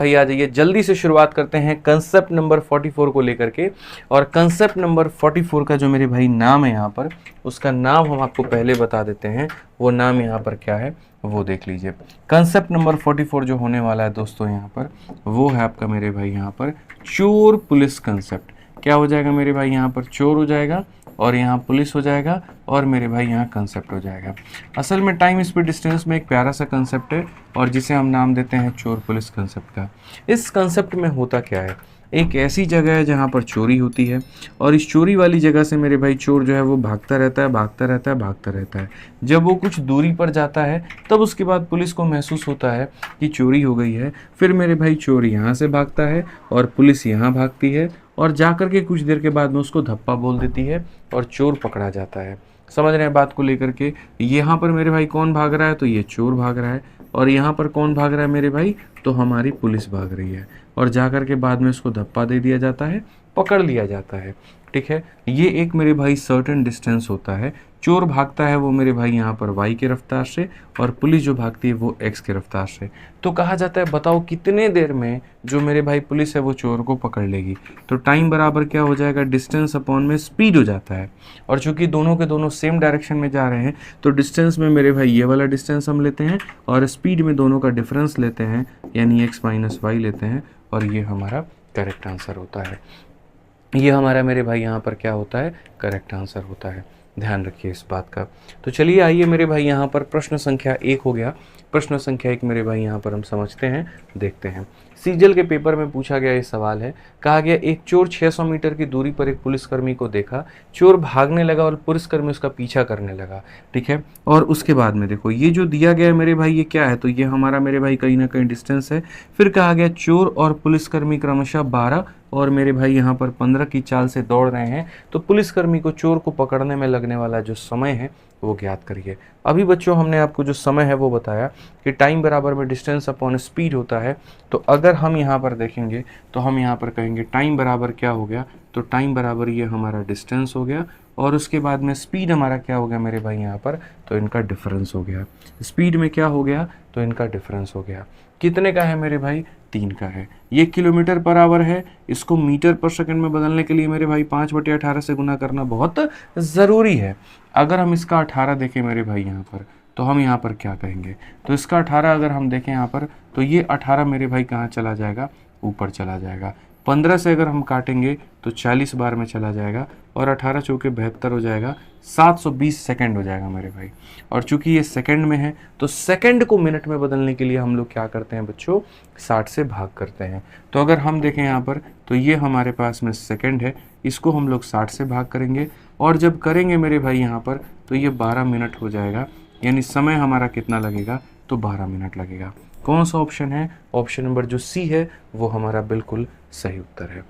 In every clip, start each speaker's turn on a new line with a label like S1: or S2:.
S1: भाई आ जाइए, जल्दी से शुरुआत करते हैं कंसेप्ट नंबर 44 को लेकर के। और कंसेप्ट नंबर 44 का जो मेरे भाई नाम है यहाँ पर, उसका नाम हम आपको पहले बता देते हैं। वो नाम यहाँ पर क्या है वो देख लीजिए। कंसेप्ट नंबर 44 जो होने वाला है दोस्तों यहाँ पर, वो है आपका मेरे भाई यहाँ पर चोर पुलिस कंसेप्ट। क्या हो जाएगा मेरे भाई यहाँ पर, चोर हो जाएगा और यहाँ पुलिस हो जाएगा और मेरे भाई यहाँ कंसेप्ट हो जाएगा। असल में टाइम स्पीड डिस्टेंस में एक प्यारा सा कंसेप्ट है और जिसे हम नाम देते हैं चोर पुलिस कंसेप्ट का। इस कंसेप्ट में होता क्या है, एक ऐसी जगह है जहाँ पर चोरी होती है और इस चोरी वाली जगह से मेरे भाई चोर जो है वो भागता रहता है, भागता रहता है, भागता रहता है। जब वो कुछ दूरी पर जाता है तब उसके बाद पुलिस को महसूस होता है कि चोरी हो गई है। फिर मेरे भाई चोर यहाँ से भागता है और पुलिस यहाँ भागती है और जाकर के कुछ देर के बाद में उसको धप्पा बोल देती है और चोर पकड़ा जाता है। समझ रहे हैं बात को लेकर के। यहाँ पर मेरे भाई कौन भाग रहा है, तो ये चोर भाग रहा है। और यहाँ पर कौन भाग रहा है मेरे भाई, तो हमारी पुलिस भाग रही है। और जाकर के बाद में उसको धप्पा दे दिया जाता है, पकड़ लिया जाता है। ठीक है, ये एक मेरे भाई सर्टेन डिस्टेंस होता है। चोर भागता है वो मेरे भाई यहाँ पर y की रफ्तार से और पुलिस जो भागती है वो x की रफ्तार से। तो कहा जाता है बताओ कितने देर में जो मेरे भाई पुलिस है वो चोर को पकड़ लेगी। तो टाइम बराबर क्या हो जाएगा, डिस्टेंस अपॉन में स्पीड हो जाता है। और चूंकि दोनों के दोनों सेम डायरेक्शन में जा रहे हैं तो डिस्टेंस में मेरे भाई ये वाला डिस्टेंस हम लेते हैं और स्पीड में दोनों का डिफरेंस लेते हैं, यानी x माइनस वाई लेते हैं और ये हमारा करेक्ट आंसर होता है। ये हमारा मेरे भाई यहाँ पर क्या होता है, करेक्ट आंसर होता है। ध्यान रखिए इस बात का। तो चलिए आइए मेरे भाई यहाँ पर प्रश्न संख्या 1 हो गया। प्रश्न संख्या 1 मेरे भाई यहाँ पर हम समझते हैं, देखते हैं। सीजल के पेपर में पूछा गया ये सवाल है। कहा गया एक चोर 600 मीटर की दूरी पर एक पुलिसकर्मी को देखा, चोर भागने लगा और पुलिसकर्मी उसका पीछा करने लगा। ठीक है, और उसके बाद में देखो ये जो दिया गया है मेरे भाई ये क्या है, तो ये हमारा मेरे भाई कहीं ना कहीं डिस्टेंस है। फिर कहा गया चोर और पुलिसकर्मी क्रमशः 12 और मेरे भाई यहाँ पर 15 की चाल से दौड़ रहे हैं। तो पुलिसकर्मी को चोर को पकड़ने में लगने वाला जो समय है वो ज्ञात करिए। अभी बच्चों हमने आपको जो समय है वो बताया कि टाइम बराबर में डिस्टेंस अपॉन स्पीड होता है। तो अगर हम यहाँ पर देखेंगे तो हम यहाँ पर कहेंगे टाइम बराबर क्या हो गया, तो टाइम बराबर ये हमारा डिस्टेंस हो गया और उसके बाद में स्पीड हमारा क्या हो गया मेरे भाई यहाँ पर, तो इनका डिफरेंस हो गया। स्पीड में क्या हो गया, तो इनका डिफरेंस हो गया। कितने का है मेरे भाई, 3 का है। ये किलोमीटर पर आवर है, इसको मीटर पर सेकंड में बदलने के लिए मेरे भाई 5/18 से गुना करना बहुत ज़रूरी है। अगर हम इसका 18 देखें मेरे भाई यहाँ पर, तो हम यहाँ पर क्या कहेंगे, तो इसका 18 अगर हम देखें यहाँ पर, तो ये 18 मेरे भाई कहाँ चला जाएगा, ऊपर चला जाएगा। 15 से अगर हम काटेंगे तो 40 बार में चला जाएगा और 18 चौके 72 हो जाएगा, 720 सेकंड हो जाएगा मेरे भाई। और चूंकि ये सेकंड में है तो सेकंड को मिनट में बदलने के लिए हम लोग क्या करते हैं बच्चों, 60 से भाग करते हैं। तो अगर हम देखें यहाँ पर तो ये हमारे पास में सेकंड है, इसको हम लोग 60 से भाग करेंगे और जब करेंगे मेरे भाई यहाँ पर तो ये 12 मिनट हो जाएगा, यानी समय हमारा कितना लगेगा, तो 12 मिनट लगेगा। कौन सा ऑप्शन है, ऑप्शन नंबर जो सी है वो हमारा बिल्कुल सही उत्तर है।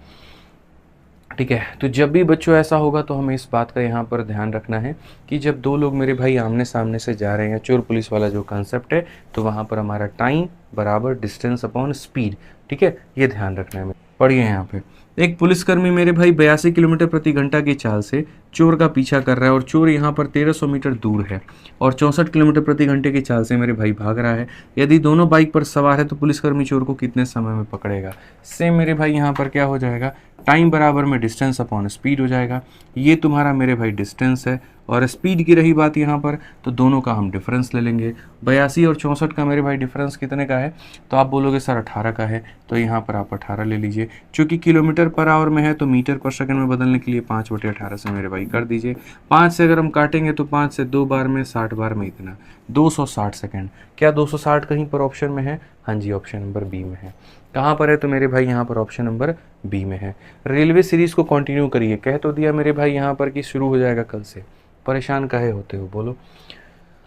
S1: ठीक है, तो जब भी बच्चों ऐसा होगा तो हमें इस बात का यहाँ पर ध्यान रखना है कि जब दो लोग मेरे भाई आमने सामने से जा रहे हैं, चोर पुलिस वाला जो कंसेप्ट है, तो वहाँ पर हमारा टाइम बराबर डिस्टेंस अपॉन स्पीड। ठीक है, ये ध्यान रखना है। पढ़िए यहाँ पे, एक पुलिसकर्मी मेरे भाई 82 किलोमीटर प्रति घंटा की चाल से चोर का पीछा कर रहा है और चोर यहाँ पर 1300 मीटर दूर है और 64 किलोमीटर प्रति घंटे की चाल से मेरे भाई भाग रहा है। यदि दोनों बाइक पर सवार है तो पुलिसकर्मी चोर को कितने समय में पकड़ेगा। सेम मेरे भाई यहाँ पर क्या हो जाएगा, टाइम बराबर में डिस्टेंस अपॉन स्पीड हो जाएगा। ये तुम्हारा मेरे भाई डिस्टेंस है और स्पीड की रही बात यहाँ पर, तो दोनों का हम डिफरेंस ले लेंगे। 82 और 64 का मेरे भाई डिफरेंस कितने का है, तो आप बोलोगे सर 18 का है, तो यहाँ पर आप 18 ले लीजिए। चूँकि किलोमीटर पर आवर में है तो मीटर पर सेकंड में बदलने के लिए 5/18 से मेरे भाई कर दीजिए। 5 से अगर हम काटेंगे तो 5 से 2 बार में 60 बार में इतना 260 सेकंड। क्या 260 कहीं पर ऑप्शन में है, हाँ जी, ऑप्शन नंबर बी में है। कहाँ पर है, तो मेरे भाई यहाँ पर ऑप्शन नंबर बी में है। रेलवे सीरीज को कंटिन्यू करिए, कह तो दिया मेरे भाई यहाँ पर कि शुरू हो जाएगा कल से, परेशान काहे होते हो बोलो।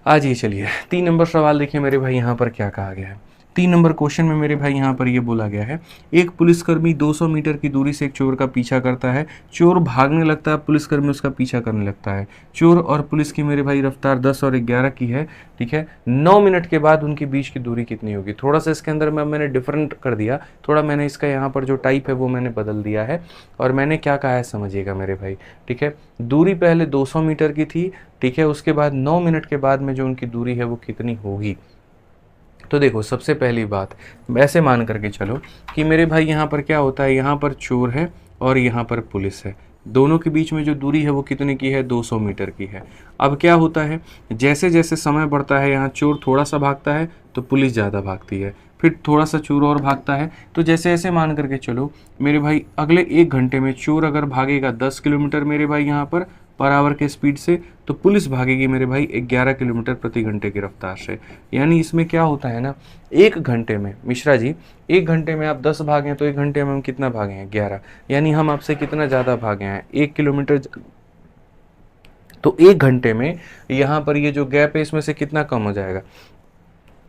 S1: आज ये चलिए 3 नंबर सवाल देखिए मेरे भाई यहाँ पर क्या कहा गया है। 3 नंबर क्वेश्चन में मेरे भाई यहाँ पर ये बोला गया है, एक पुलिसकर्मी 200 मीटर की दूरी से एक चोर का पीछा करता है, चोर भागने लगता है, पुलिसकर्मी उसका पीछा करने लगता है। चोर और पुलिस की मेरे भाई रफ्तार 10 और 11 की है। ठीक है, 9 मिनट के बाद उनके बीच की दूरी कितनी होगी। थोड़ा सा इसके अंदर मैंने डिफरेंट कर दिया, थोड़ा मैंने इसका यहाँ पर जो टाइप है वो मैंने बदल दिया है और मैंने क्या कहा है समझिएगा मेरे भाई। ठीक है, दूरी पहले 200 मीटर की थी, ठीक है, उसके बाद 9 मिनट के बाद में जो उनकी दूरी है वो कितनी होगी। तो देखो सबसे पहली बात ऐसे मान करके चलो कि मेरे भाई यहाँ पर क्या होता है, यहाँ पर चोर है और यहाँ पर पुलिस है, दोनों के बीच में जो दूरी है वो कितने की है, 200 मीटर की है। अब क्या होता है, जैसे जैसे समय बढ़ता है यहाँ चोर थोड़ा सा भागता है तो पुलिस ज़्यादा भागती है, फिर थोड़ा सा चोर और भागता है। तो जैसे ऐसे मान करके चलो मेरे भाई अगले 1 घंटे में चोर अगर भागेगा 10 किलोमीटर मेरे भाई यहाँ पर आवर के स्पीड से, तो पुलिस भागेगी मेरे भाई 11 किलोमीटर प्रति घंटे की रफ्तार से। यानी इसमें क्या होता है ना, 1 घंटे में मिश्रा जी 1 घंटे में आप 10 भागे तो 1 घंटे में हम कितना भागे हैं, 11। यानी हम आपसे कितना ज़्यादा भागे हैं, 1 किलोमीटर। तो 1 घंटे में यहाँ पर ये जो गैप है इसमें से कितना कम हो जाएगा,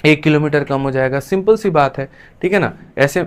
S1: 1 किलोमीटर कम हो जाएगा। सिंपल सी बात है, ठीक है ना। ऐसे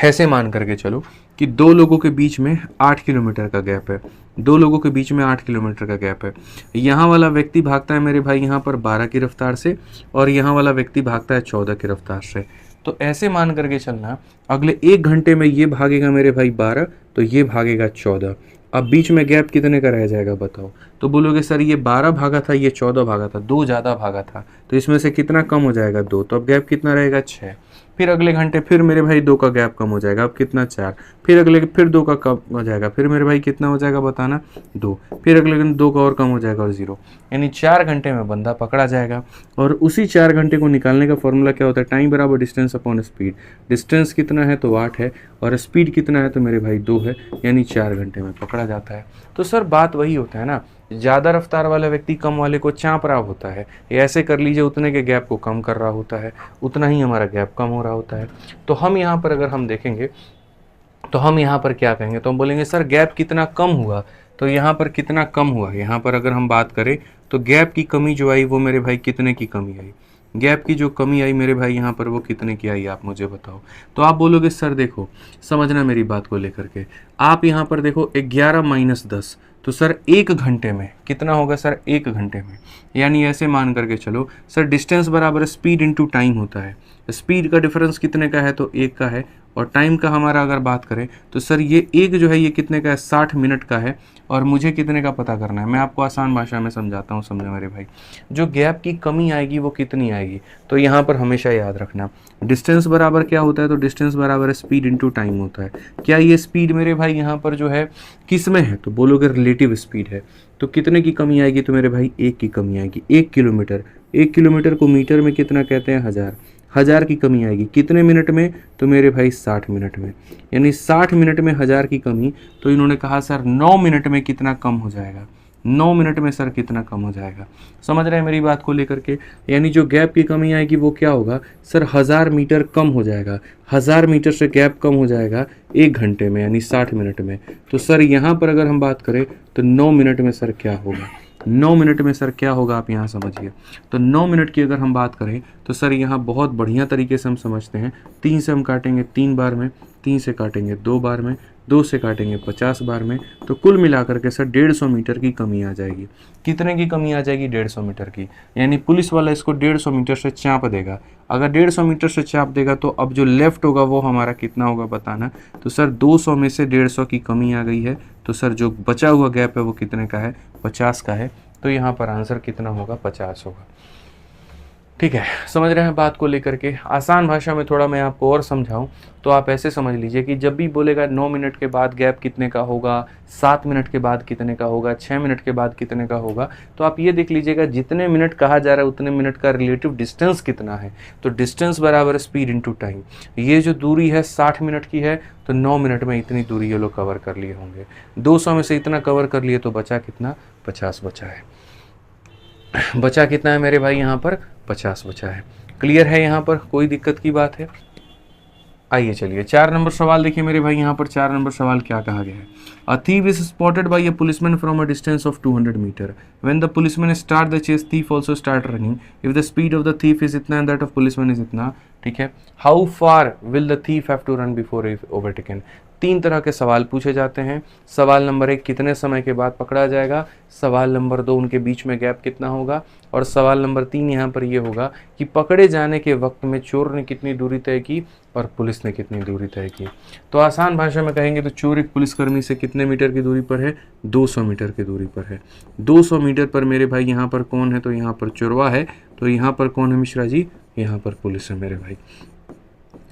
S1: ऐसे मान करके चलो कि दो लोगों के बीच में 8 किलोमीटर का गैप है, दो लोगों के बीच में 8 किलोमीटर का गैप है। यहाँ वाला व्यक्ति भागता है मेरे भाई यहाँ पर 12 की रफ्तार से और यहाँ वाला व्यक्ति भागता है 14 की रफ्तार से। तो ऐसे मान करके चलना, अगले 1 घंटे में ये भागेगा मेरे भाई 12 तो ये भागेगा 14। अब बीच में गैप कितने का रह जाएगा बताओ। तो बोलोगे सर ये 12 भागा था ये 14 भागा था, 2 ज़्यादा भागा था, तो इसमें से कितना कम हो जाएगा, 2। तो अब गैप कितना रहेगा, 6। फिर अगले घंटे फिर मेरे भाई 2 का गैप कम हो जाएगा, अब कितना, 4। फिर अगले फिर 2 का कम हो जाएगा, फिर मेरे भाई कितना हो जाएगा बताना, 2। फिर अगले दिन 2 का और कम हो जाएगा और 0। यानी 4 घंटे में बंदा पकड़ा जाएगा। और उसी 4 घंटे को निकालने का फॉर्मूला क्या होता है, टाइम बराबर डिस्टेंस अपॉन स्पीड। डिस्टेंस कितना है तो 8 है और स्पीड कितना है तो मेरे भाई 2 है, यानी 4 घंटे में पकड़ा जाता है। तो सर बात वही होता है ना, ज़्यादा रफ्तार वाला व्यक्ति कम वाले को चाँप रहा होता है, ऐसे कर लीजिए उतने के गैप को कम कर रहा होता है, उतना ही हमारा गैप कम हो रहा होता है। तो हम यहाँ पर अगर हम देखेंगे तो हम यहाँ पर क्या कहेंगे, तो हम बोलेंगे सर गैप कितना कम हुआ, तो यहाँ पर कितना कम हुआ। यहाँ पर अगर हम बात करें तो गैप की कमी जो आई वो मेरे भाई कितने की कमी आई, गैप की जो कमी आई मेरे भाई यहाँ पर वो कितने की आई, आप मुझे बताओ। तो आप बोलोगे सर देखो समझना मेरी बात को लेकर के, आप यहाँ पर देखो 11 - 10, तो सर 1 घंटे में कितना होगा सर, 1 घंटे में। यानी ऐसे मान करके चलो सर डिस्टेंस बराबर स्पीड इनटू टाइम होता है। स्पीड का डिफरेंस कितने का है तो 1 का है, और टाइम का हमारा अगर बात करें तो सर ये 1 जो है ये कितने का है, 60 मिनट का है। और मुझे कितने का पता करना है, मैं आपको आसान भाषा में समझाता हूँ, समझो मेरे भाई। जो गैप की कमी आएगी वो कितनी आएगी, तो यहाँ पर हमेशा याद रखना डिस्टेंस बराबर क्या होता है, तो डिस्टेंस बराबर स्पीड इनटू टाइम होता है। क्या ये स्पीड मेरे भाई यहाँ पर जो है किस में है, तो बोलोगे रिलेटिव स्पीड है। तो कितने की कमी आएगी, तो मेरे भाई 1 की कमी आएगी। 1 किलोमीटर, 1 किलोमीटर को मीटर में कितना कहते हैं, 1000। 1000 की कमी आएगी कितने मिनट में, तो मेरे भाई 60 मिनट में। यानी 60 मिनट में 1000 की कमी, तो इन्होंने कहा सर 9 मिनट में कितना कम हो जाएगा, 9 मिनट में सर कितना कम हो जाएगा। समझ रहे हैं मेरी बात को लेकर के। यानी जो गैप की कमी आएगी वो क्या होगा सर, 1000 मीटर कम हो जाएगा। 1000 मीटर से गैप कम हो जाएगा 1 घंटे में, यानी 60 मिनट में। तो सर यहाँ पर अगर हम बात करें तो 9 मिनट में सर क्या होगा, 9 मिनट में सर क्या होगा, आप यहाँ समझिए। तो 9 मिनट की अगर हम बात करें तो सर यहाँ बहुत बढ़िया तरीके से हम समझते हैं। 3 से हम काटेंगे 3 बार में, 3 से काटेंगे 2 बार में, 2 से काटेंगे 50 बार में, तो कुल मिलाकर के सर 150 मीटर की कमी आ जाएगी। कितने की कमी आ जाएगी, 150 मीटर की। यानी पुलिस वाला इसको 150 मीटर से चाँप देगा। अगर 150 मीटर से चाँप देगा तो अब जो लेफ्ट होगा वो हमारा कितना होगा बताना। तो सर 200 में से 150 की कमी आ गई है, तो सर जो बचा हुआ गैप है वो कितने का है, 50 का है। तो यहाँ पर आंसर कितना होगा, 50 होगा। ठीक है, समझ रहे हैं बात को लेकर के। आसान भाषा में थोड़ा मैं आपको और समझाऊं तो आप ऐसे समझ लीजिए कि जब भी बोलेगा 9 मिनट के बाद गैप कितने का होगा, 7 मिनट के बाद कितने का होगा, 6 मिनट के बाद कितने का होगा, तो आप ये देख लीजिएगा जितने मिनट कहा जा रहा है उतने मिनट का रिलेटिव डिस्टेंस कितना है। तो डिस्टेंस बराबर स्पीड इनटू टाइम। ये जो दूरी है 60 मिनट की है, तो 9 मिनट में इतनी दूरी ये लोग कवर कर लिए होंगे। 200 में से इतना कवर कर लिए तो बचा कितना, 50 बचा है। बचा कितना है मेरे भाई, यहाँ पर 50 बचा है। क्लियर है, यहाँ पर कोई दिक्कत की बात है। आइए चलिए 4 नंबर सवाल देखिए मेरे भाई। यहाँ पर 4 नंबर सवाल क्या कहा गया है। A thief is spotted by a policeman from a distance of 200 metre. When the policeman start the chase, thief also start running. If the speed of the thief is इतना and that of policeman is इतना, ठीक है, how far will the thief have to run before is overtaken. 3 तरह के सवाल पूछे जाते हैं। सवाल नंबर 1 कितने समय के बाद पकड़ा जाएगा, सवाल नंबर 2 उनके बीच में गैप कितना होगा, और सवाल नंबर 3 यहाँ पर ये होगा कि पकड़े जाने के वक्त में चोर ने कितनी दूरी तय की और पुलिस ने कितनी दूरी तय की। तो आसान भाषा में कहेंगे तो चोर एक पुलिसकर्मी से कितने मीटर की दूरी पर है, 200 मीटर की दूरी पर है। 200 मीटर पर मेरे भाई यहाँ पर कौन है, तो यहाँ पर चोरवा है तो यहाँ पर कौन है मिश्रा जी, यहाँ पर पुलिस है मेरे भाई,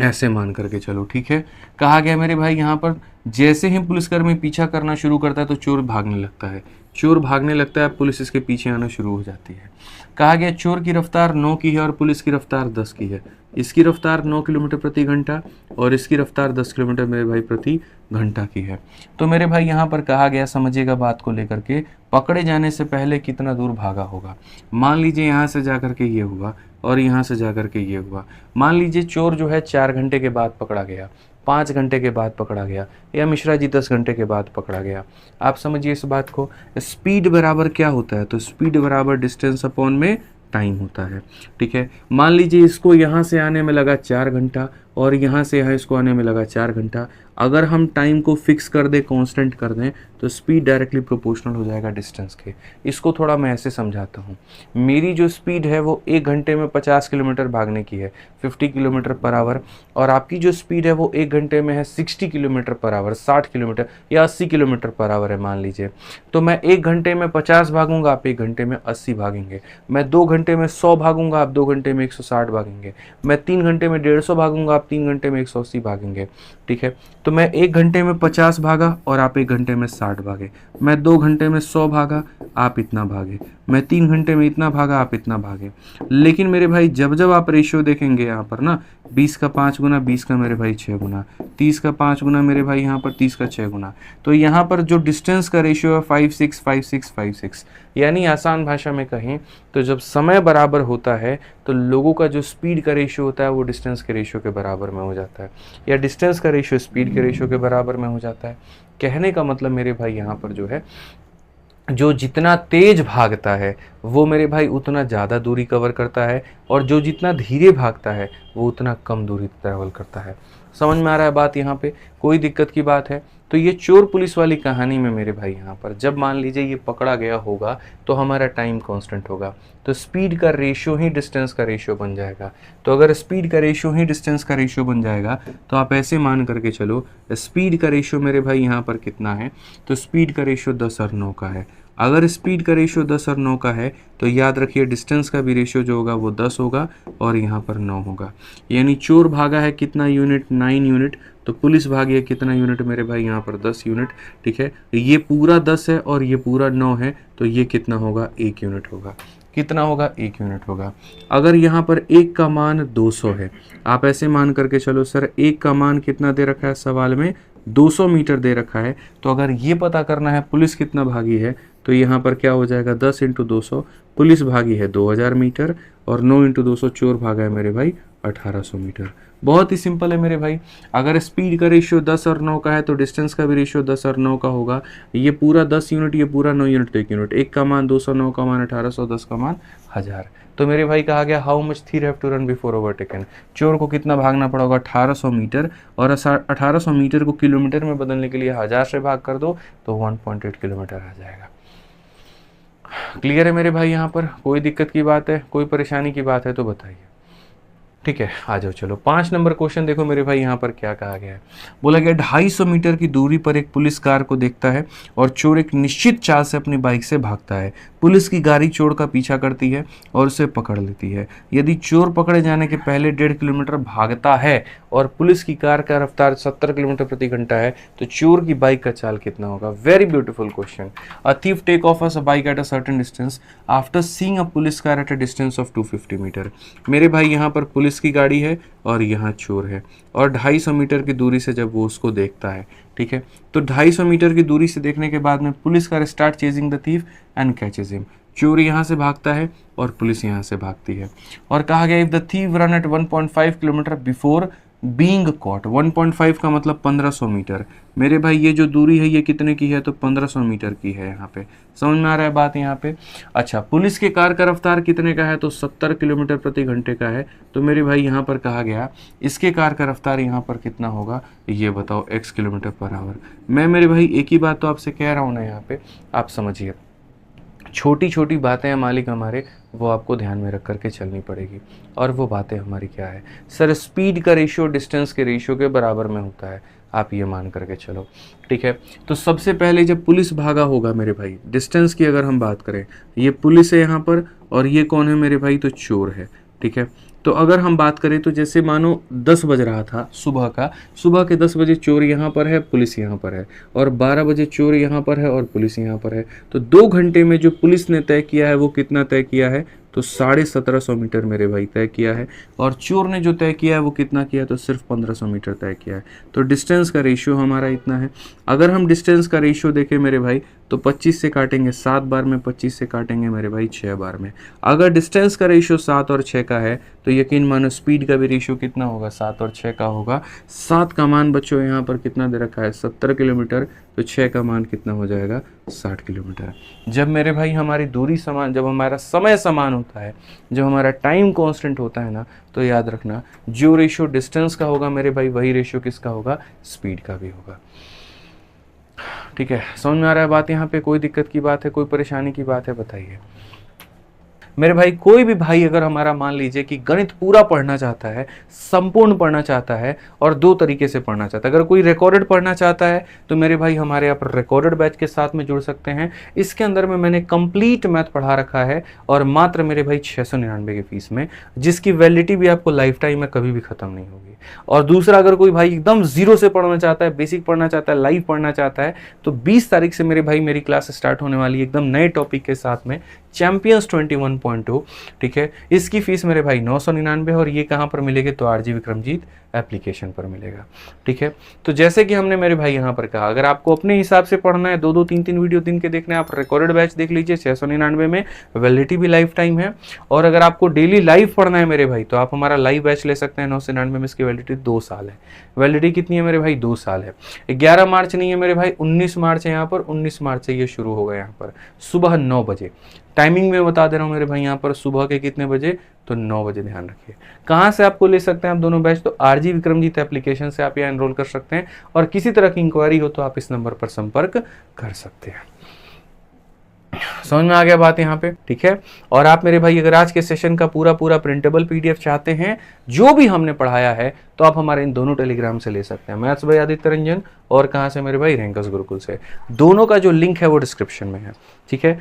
S1: ऐसे मान करके चलो। ठीक है, कहा गया मेरे भाई यहाँ पर जैसे ही पुलिसकर्मी पीछा करना शुरू करता है तो चोर भागने लगता है, चोर भागने लगता है, पुलिस इसके पीछे आना शुरू हो जाती है। कहा गया चोर की रफ्तार 9 की है और पुलिस की रफ्तार 10 की है। इसकी रफ्तार 9 किलोमीटर प्रति घंटा और इसकी रफ्तार 10 किलोमीटर मेरे भाई प्रति घंटा की है। तो मेरे भाई यहाँ पर कहा गया, समझिएगा बात को लेकर के, पकड़े जाने से पहले कितना दूर भागा होगा। मान लीजिए यहाँ से जा करके ये हुआ और यहाँ से जा करके ये हुआ। मान लीजिए चोर जो है 4 घंटे के बाद पकड़ा गया, 5 घंटे के बाद पकड़ा गया, या मिश्रा जी 10 घंटे के बाद पकड़ा गया। आप समझिए इस बात को। स्पीड बराबर क्या होता है, तो स्पीड बराबर डिस्टेंस अपॉन में टाइम होता है। ठीक है, मान लीजिए इसको यहाँ से आने में लगा 4 घंटा और यहाँ से यहाँ इसको आने में लगा 4 घंटा। अगर हम टाइम को फिक्स कर दें, कांस्टेंट कर दें, तो स्पीड डायरेक्टली प्रोपोर्शनल हो जाएगा डिस्टेंस के। इसको थोड़ा मैं ऐसे समझाता हूँ। मेरी जो स्पीड है वो 1 घंटे में 50 किलोमीटर भागने की है, 50 किलोमीटर पर आवर, और आपकी जो स्पीड है वो 1 घंटे में है 60 किलोमीटर पर आवर, 60 किलोमीटर या 80 किलोमीटर पर आवर है मान लीजिए। तो मैं 1 घंटे में 50 भागूंगा, आप 1 घंटे में 80 भागेंगे। मैं 2 घंटे में 100 भागूंगा, आप 2 घंटे में 160 भागेंगे। मैं 3 घंटे में 150 भागूंगा, आप 3 घंटे में 180 भागेंगे। ठीक है, तो मैं 1 घंटे में 50 भागा और आप 1 घंटे में 60 भागे। मैं 2 घंटे में 100 भागा, आप इतना भागे। मैं 3 घंटे में इतना भागा, आप इतना भागे। लेकिन मेरे भाई जब जब आप रेशियो देखेंगे यहाँ पर ना, 20 का 5 गुना, 20 का मेरे भाई 6 गुना, 30 का 5 गुना मेरे भाई यहाँ पर 30 का 6 गुना, तो यहाँ पर जो डिस्टेंस का रेशियो है 5 6 5 6 5 6। यानी आसान भाषा में कहें तो जब समय बराबर होता है तो लोगों का जो स्पीड का रेशियो होता है वो डिस्टेंस के रेशियो के बराबर में हो जाता है, या डिस्टेंस का रेशियो स्पीड के रेशियो के बराबर में हो जाता है। कहने का मतलब मेरे भाई यहाँ पर जो है, जो जितना तेज भागता है वो मेरे भाई उतना ज़्यादा दूरी कवर करता है, और जो जितना धीरे भागता है वो उतना कम दूरी ट्रैवल करता है। समझ में आ रहा है बात यहाँ पे, कोई दिक्कत की बात है? तो ये चोर पुलिस वाली कहानी में मेरे भाई यहाँ पर जब मान लीजिए ये पकड़ा गया होगा तो हमारा टाइम कांस्टेंट होगा, तो स्पीड का रेशियो ही डिस्टेंस का रेशियो बन जाएगा। तो अगर स्पीड का रेशियो ही डिस्टेंस का रेशियो बन जाएगा तो आप ऐसे मान करके चलो, स्पीड का रेशियो मेरे भाई यहाँ पर कितना है, तो स्पीड का रेशियो 10 और 9 का है। अगर स्पीड का रेशियो 10 और 9 का है तो याद रखिए डिस्टेंस का भी रेशियो जो होगा वो 10 होगा और यहाँ पर 9 होगा। यानी चोर भागा है कितना यूनिट, 9 यूनिट, तो पुलिस भागी है कितना यूनिट मेरे भाई यहाँ पर 10 यूनिट। ठीक है, ये पूरा 10 है और ये पूरा 9 है, तो ये कितना होगा, 1 यूनिट होगा। कितना होगा, 1 यूनिट होगा। अगर यहाँ पर 1 का मान 200 है, आप ऐसे मान करके चलो सर 1 का मान कितना दे रखा है सवाल में, 200 मीटर दे रखा है। तो अगर ये पता करना है पुलिस कितना भागी है तो यहाँ पर क्या हो जाएगा, 10 × 200, पुलिस भागी है 2000 मीटर और 9 × 200 चोर भागा है मेरे भाई 1800 मीटर। बहुत ही सिंपल है मेरे भाई। अगर स्पीड का रेशियो 10 और 9 का है तो डिस्टेंस का भी रेशियो 10 और 9 का होगा। ये पूरा 10 यूनिट, ये पूरा 9 यूनिट, तो 1 यूनिट। 1 का मान 200, 9 का मान 1800, 10 का मान 1000। तो मेरे भाई कहा गया how much thief have to run before overtaken, चोर को कितना भागना पड़ा होगा, 1800 मीटर, और 1800 मीटर को किलोमीटर में बदलने के लिए 1000 से भाग कर दो तो 1.8 किलोमीटर आ जाएगा। क्लियर है मेरे भाई? यहाँ पर कोई दिक्कत की बात है, कोई परेशानी की बात है तो बताइए। ठीक है, आ जाओ चलो 5 नंबर क्वेश्चन देखो मेरे भाई। यहाँ पर क्या कहा गया है, बोला गया 250 मीटर की दूरी पर एक पुलिस कार को देखता है और चोर एक निश्चित चाल से अपनी बाइक से भागता है। पुलिस की गाड़ी चोर का पीछा करती है और उसे पकड़ लेती है। यदि चोर पकड़े जाने के पहले 1.5 किलोमीटर भागता है और पुलिस की कार का रफ्तार 70 किलोमीटर प्रति घंटा है तो चोर की बाइक का चाल कितना होगा? Very beautiful question. A thief take off a bike at a certain distance after seeing a police car at a distance of 250 metre. मेरे भाई यहाँ पर पुलिस की गाड़ी है और यहाँ चोर है, और 250 मीटर की दूरी से जब वो उसको देखता है, ठीक है, तो 250 मीटर की दूरी से देखने के बाद में police car start chasing the thief and catches him. चोर यहाँ से भागता है और पुलिस यहाँ से भागती है। और कहा गया if the thief run at 1.5 kilometre before being caught, 1.5 का मतलब 1500 मीटर। मेरे भाई ये जो दूरी है ये कितने की है, तो 1500 मीटर की है। यहाँ पे समझ में आ रहा है बात यहाँ पे? अच्छा, पुलिस के कार का रफ्तार कितने का है, तो 70 किलोमीटर प्रति घंटे का है। तो मेरे भाई यहाँ पर कहा गया इसके कार का रफ्तार यहाँ पर कितना होगा, ये बताओ, x किलोमीटर पर आवर। मैं मेरे भाई एक ही बात तो आपसे कह रहा हूँ ना, यहाँ पे आप समझिए, छोटी छोटी बातें हैं मालिक हमारे, वो आपको ध्यान में रख करके चलनी पड़ेगी। और वो बातें हमारी क्या है सर, स्पीड का रेशियो डिस्टेंस के रेशियो के बराबर में होता है, आप ये मान करके चलो। ठीक है, तो सबसे पहले जब पुलिस भागा होगा मेरे भाई, डिस्टेंस की अगर हम बात करें, ये पुलिस है यहाँ पर और ये कौन है मेरे भाई, तो चोर है। ठीक है, तो अगर हम बात करें तो जैसे मानो 10 बज रहा था सुबह का, सुबह के 10 बजे चोर यहाँ पर है, पुलिस यहाँ पर है, और 12 बजे चोर यहाँ पर है और पुलिस यहाँ पर है। तो 2 घंटे में जो पुलिस ने तय किया है वो कितना तय किया है, तो 1750 मीटर मेरे भाई तय किया है। और चोर ने जो तय किया है वो कितना किया है, तो सिर्फ 1500 मीटर तय किया है। तो डिस्टेंस का रेशियो हमारा इतना है। अगर हम डिस्टेंस का रेशियो देखें मेरे भाई, तो 25 से काटेंगे 7 बार में, 25 से काटेंगे मेरे भाई 6 बार में। अगर डिस्टेंस का रेशियो 7 और 6 का है तो यकीन मानो स्पीड का भी रेशियो कितना होगा, 7 और 6 का होगा। 7 का मान बच्चों यहाँ पर कितना दे रखा है, 70 किलोमीटर, तो 6 का मान कितना हो जाएगा, 60 किलोमीटर। जब मेरे भाई हमारी दूरी समान, जब हमारा समय समान होता है, जब हमारा टाइम कांस्टेंट होता है ना, तो याद रखना जो रेशियो डिस्टेंस का होगा मेरे भाई वही रेशियो किसका होगा, स्पीड का भी होगा। ठीक है, समझ में आ रहा है बात? यहाँ पे कोई दिक्कत की बात है, कोई परेशानी की बात है, बताइए मेरे भाई। कोई भी भाई अगर हमारा मान लीजिए कि गणित पूरा पढ़ना चाहता है, संपूर्ण पढ़ना चाहता है और 2 तरीके से पढ़ना चाहता है, अगर कोई रिकॉर्डेड पढ़ना चाहता है तो मेरे भाई हमारे यहाँ पर रिकॉर्डेड बैच के साथ में जुड़ सकते हैं। इसके अंदर में मैंने कंप्लीट मैथ पढ़ा रखा है और मात्र मेरे भाई 699 की फीस में, जिसकी वैलिडिटी भी आपको लाइफ टाइम में कभी भी खत्म नहीं होगी। और दूसरा, अगर कोई भाई एकदम जीरो से पढ़ना चाहता है, बेसिक पढ़ना चाहता है, लाइव पढ़ना चाहता है, तो 20 तारीख से मेरे भाई मेरी क्लास स्टार्ट होने वाली है एकदम नए टॉपिक के साथ में, चैंपियंस 21.2। ठीक है, इसकी फीस मेरे भाई 999 और ये कहाँ पर मिलेगी, तो आरजी विक्रमजीत एप्लीकेशन पर मिलेगा। ठीक है, तो जैसे कि हमने मेरे भाई यहाँ पर कहा, अगर आपको अपने हिसाब से पढ़ना है, 2-2 3-3 वीडियो दिन के देखना है, आप रिकॉर्डेड बैच देख लीजिए 699 में, वैलिडिटी भी लाइफ टाइम है। और अगर आपको डेली लाइव पढ़ना है मेरे भाई, तो आप हमारा लाइव बैच ले सकते हैं 999 में, इसकी वैलिडिटी 2 साल है। वैलिडिटी कितनी है मेरे भाई, 2 साल है। 11 मार्च नहीं है मेरे भाई, 19 मार्च है यहाँ पर, 19 मार्च से ये शुरू होगा यहाँ पर सुबह 9 बजे। टाइमिंग में बता दे रहा हूँ मेरे भाई, यहाँ पर सुबह के कितने बजे, तो 9 बजे, ध्यान रखिए। कहाँ से आपको ले सकते हैं आप दोनों बैच, तो आरजी विक्रमजीत एप्लीकेशन से आप यहाँ एनरोल कर सकते हैं। और किसी तरह की इंक्वायरी हो तो आप इस नंबर पर संपर्क कर सकते हैं। समझ में आ गया बात यहाँ पे? ठीक है, और आप मेरे भाई अगर आज के सेशन का पूरा प्रिंटेबल पीडीएफ चाहते हैं जो भी हमने पढ़ाया है, तो आप हमारे इन दोनों टेलीग्राम से ले सकते हैं, मैथ्स बाय आदित्य रंजन और कहाँ से मेरे भाई, रैंकर्स गुरुकुल से। दोनों का जो लिंक है वो डिस्क्रिप्शन में है। ठीक है।